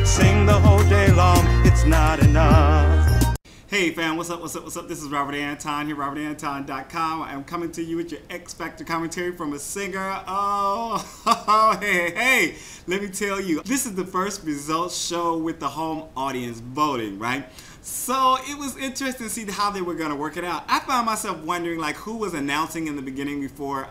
Sing the whole day long, it's not enough. Hey fam, what's up, what's up, what's up? This is Robert Anton here, robertanton.com. I'm coming to you with your X Factor commentary from a singer. Oh, hey, let me tell you, this is the first results show with the home audience voting, right? So it was interesting to see how they were going to work it out. I found myself wondering like who was announcing in the beginning before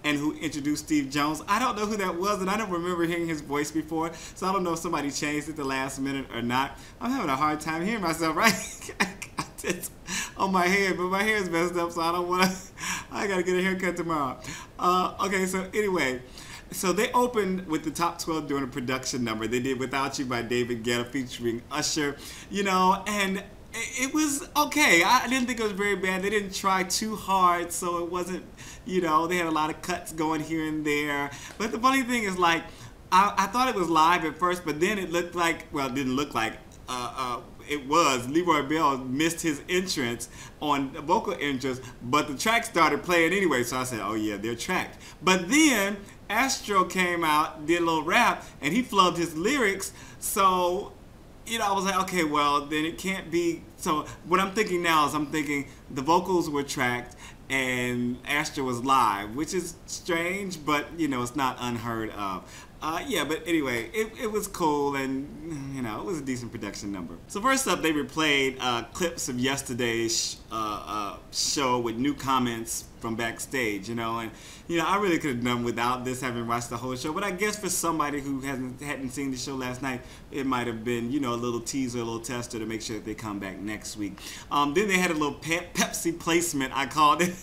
and who introduced Steve Jones. I don't know who that was, and I don't remember hearing his voice before, so I don't know if somebody changed it the last minute or not. I'm having a hard time hearing myself, right? It's on my head, but my hair is messed up, so I don't want to. I got to get a haircut tomorrow. Okay, so anyway. So they opened with the top 12 doing a production number. They did Without You by David Guetta featuring Usher, you know, and it was okay. I didn't think it was very bad. They didn't try too hard, so it wasn't, you know, they had a lot of cuts going here and there. But the funny thing is, like, I thought it was live at first, but then it looked like, well, it didn't look like, it was. Leroy Bell missed his entrance on the vocal entrance, but the track started playing anyway, so I said, oh yeah, they're tracked. But then Astro came out, did a little rap, and he flubbed his lyrics, so, you know, I was like, okay, well, then it can't be. So what I'm thinking now is I'm thinking the vocals were tracked and Astro was live, which is strange, but, you know, it's not unheard of. Yeah, but anyway, it was cool, and, you know, it was a decent production number. So first up, they replayed clips of yesterday's show with new comments from backstage, you know, and, you know, I really could have done without this, having watched the whole show, but I guess for somebody who hadn't seen the show last night, it might have been, you know, a little teaser, a little tester to make sure that they come back next week. Then they had a little Pepsi placement, I called it.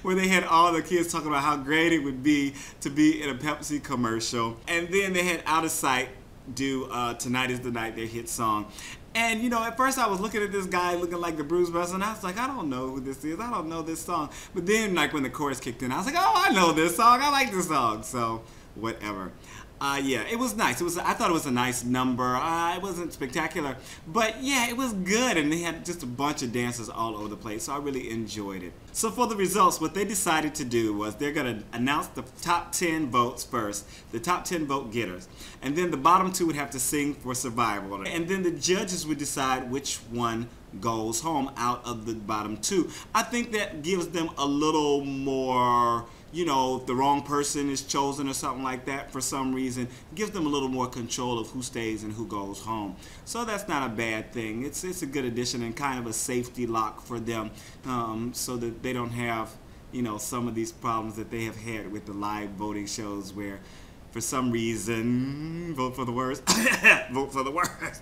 Where they had all the kids talking about how great it would be to be in a Pepsi commercial. And then they had Outasight do Tonight Is the Night, their hit song. And, you know, at first I was looking at this guy looking like the Bruise Buster, and I was like, I don't know who this is. I don't know this song. But then, like, when the chorus kicked in, I was like, oh, I know this song. I like this song. So, whatever. Yeah, it was nice. I thought it was a nice number. It wasn't spectacular, but yeah, it was good, and they had just a bunch of dancers all over the place, so I really enjoyed it. So for the results, what they decided to do was they're going to announce the top 10 votes first, the top 10 vote getters, and then the bottom 2 would have to sing for survival, and then the judges would decide which one goes home out of the bottom 2. I think that gives them a little more, you know, if the wrong person is chosen or something like that for some reason, it gives them a little more control of who stays and who goes home. So that's not a bad thing. It's a good addition and kind of a safety lock for them, so that they don't have, you know, some of these problems that they have had with the live voting shows where for some reason, vote for the worst, vote for the worst,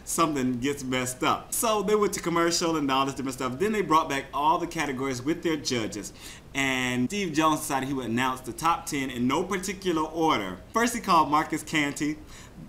something gets messed up. So they went to commercial and all this different stuff. Then they brought back all the categories with their judges. And Steve Jones decided he would announce the top 10 in no particular order. First he called Marcus Canty,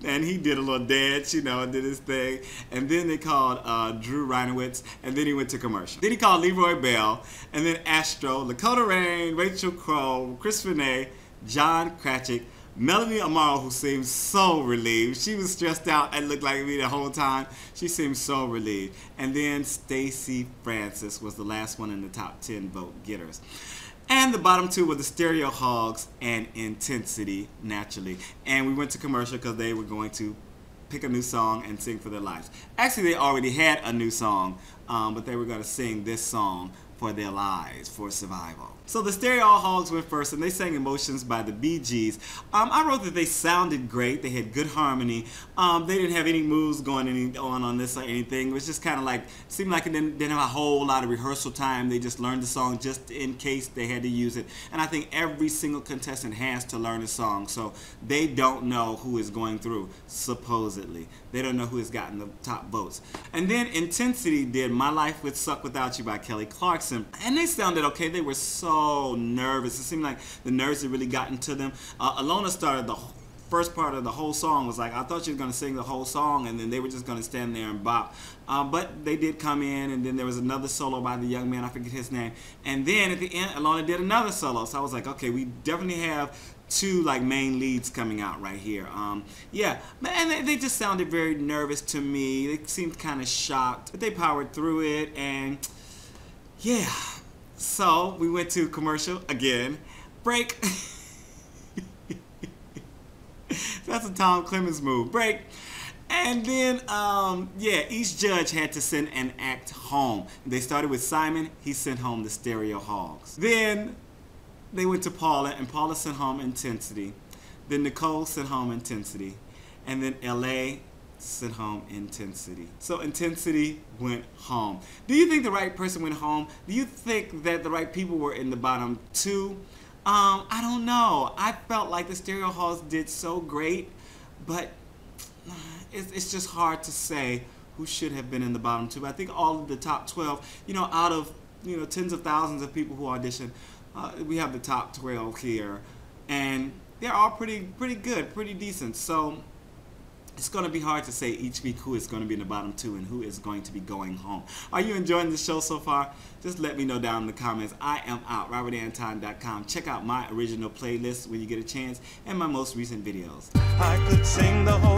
and he did a little dance, you know, and did his thing. And then they called Rynewicz, and then he went to commercial. Then he called Leroy Bell, and then Astro, Lakoda Rayne, Rachel Crow, Chris Rene Josh Krajcik, Melanie Amaro, who seemed so relieved. She was stressed out and looked like me the whole time. She seemed so relieved. And then Stacy Francis was the last one in the top 10 vote getters. And the bottom 2 were the stereo Hoggz and Intensity, naturally. And we went to commercial because they were going to pick a new song and sing for their lives. Actually, they already had a new song, but they were going to sing this song for their lives, for survival. So the stereo Hoggz went first, and they sang Emotions by the BeeGees. I wrote that they sounded great. They had good harmony. They didn't have any moves going on this or anything. It was just kind of like, seemed like it didn't have a whole lot of rehearsal time. They just learned the song just in case they had to use it. And I think every single contestant has to learn a song, so they don't know who is going through, supposedly. They don't know who has gotten the top votes. And then Intensity did My Life Would Suck Without You by Clarkson. And they sounded okay. They were so nervous. It seemed like the nerves had really gotten to them. Alona started the first part of the whole song, was like, I thought she was going to sing the whole song, and then they were just going to stand there and bop. But they did come in, and then there was another solo by the young man, I forget his name. And then at the end, Alona did another solo. So I was like, okay, we definitely have 2 like main leads coming out right here. Yeah, and they just sounded very nervous to me. They seemed kind of shocked, but they powered through it, and yeah. So we went to commercial again. Break. That's a Tom Clemens move. Break. And then, yeah, each judge had to send an act home. They started with Simon. He sent home the Stereo Hoggz. Then they went to Paula, and Paula sent home Intensity. Then Nicole sent home Intensity. And then LA sent home Intensity. So Intensity went home. Do you think the right person went home? Do you think that the right people were in the bottom two? I don't know. I felt like the Stereo Hoggz did so great, but it's just hard to say who should have been in the bottom two. I think all of the top 12, you know, out of, you know, tens of thousands of people who auditioned, we have the top 12 here, and they're all pretty good, pretty decent. So it's going to be hard to say each week who is going to be in the bottom two and who is going to be going home. Are you enjoying the show so far? Just let me know down in the comments. I am out, robertanton.com. Check out my original playlist when you get a chance and my most recent videos. I could sing the whole